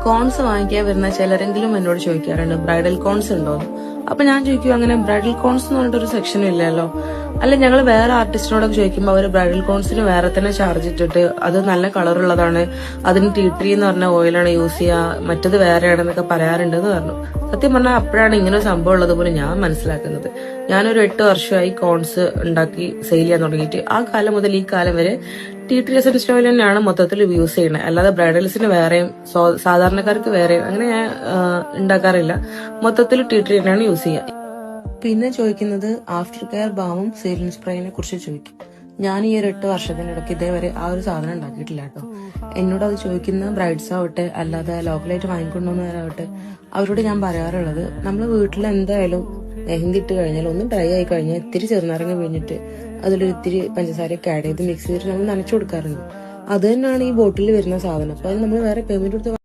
Cons വാങ്ങിക്കാൻ വരുന്ന ചിലരെങ്കിലും എന്നോട് ചോദിക്കാറുണ്ട് ബ്രൈഡൽ കോൺസ് ഉണ്ടോന്ന്. അപ്പൊ ഞാൻ ചോദിക്കും, അങ്ങനെ ബ്രൈഡൽ കോൺസ് എന്ന് പറഞ്ഞിട്ടൊരു സെക്ഷനും ഇല്ലല്ലോ. അല്ല, ഞങ്ങൾ വേറെ ആർട്ടിസ്റ്റിനോടൊക്കെ ചോദിക്കുമ്പോൾ അവർ ബ്രൈഡൽ കോൺസിന് വേറെ തന്നെ ചാർജ് ഇട്ടിട്ട് അത് നല്ല കളറുള്ളതാണ്, അതിന് ടീ ട്രീ എന്ന് പറഞ്ഞ ഓയിലാണ് യൂസ് ചെയ്യുക, മറ്റത് വേറെയാണെന്നൊക്കെ പറയാറുണ്ടെന്ന് പറഞ്ഞു. സത്യം പറഞ്ഞാൽ അപ്പോഴാണ് ഇങ്ങനെ ഒരു സംഭവം ഉള്ളതുപോലെ ഞാൻ മനസ്സിലാക്കുന്നത്. ഞാനൊരു 8 വർഷമായി കോൺസ് ഉണ്ടാക്കി സെയിൽ ചെയ്യാൻ തുടങ്ങിയിട്ട്. ആ കാലം മുതൽ ഈ കാലം വരെ ടീ ട്രീ എസൻഷ്യൽ ഓയിൽ തന്നെയാണ് മൊത്തത്തിൽ യൂസ് ചെയ്യുന്നത്. അല്ലാതെ ബ്രൈഡൽസിന് വേറെയും സാധാരണക്കാർക്ക് വേറെയും അങ്ങനെ ഞാൻ ഉണ്ടാക്കാറില്ല. മൊത്തത്തിൽ ടീ ട്രീ തന്നെയാണ് യൂസ് ചെയ്യുക. പിന്നെ ചോദിക്കുന്നത് ആഫ്റ്റർ കെയർ ബാമും സീലിംഗ് സ്പ്രേയിനെ കുറിച്ച് ചോദിക്കും. ഞാൻ ഈ ഒരു 8 വർഷത്തിനിടയ്ക്ക് ഇതേവരെ ആ ഒരു സാധനം ഉണ്ടാക്കിയിട്ടില്ല കേട്ടോ. എന്നോട് അത് ചോദിക്കുന്ന ബ്രൈഡ്സ് ആവട്ടെ, അല്ലാതെ ലോക്കലായിട്ട് വാങ്ങിക്കൊണ്ടുവന്നവരാവട്ടെ, അവരോട് ഞാൻ പറയാറുള്ളത്, നമ്മൾ വീട്ടിൽ എന്തായാലും മെഹന്തി ഇട്ട് കഴിഞ്ഞാൽ ഒന്ന് ഡ്രൈ ആയി കഴിഞ്ഞാൽ ഇത്തിരി ചെറുനാരങ്ങ പിഴിഞ്ഞിട്ട് അതിലൊരു ഇത്തിരി പഞ്ചസാരയൊക്കെ ആഡ് ചെയ്ത് മിക്സ് ചെയ്തിട്ട് നമ്മൾ നനച്ചു കൊടുക്കാറുണ്ട്. അത് തന്നെയാണ് ഈ ബോട്ടിൽ വരുന്ന സാധനം. അപ്പൊ അത് നമ്മൾ വേറെ പേയ്മെന്റ് കൊടുത്ത്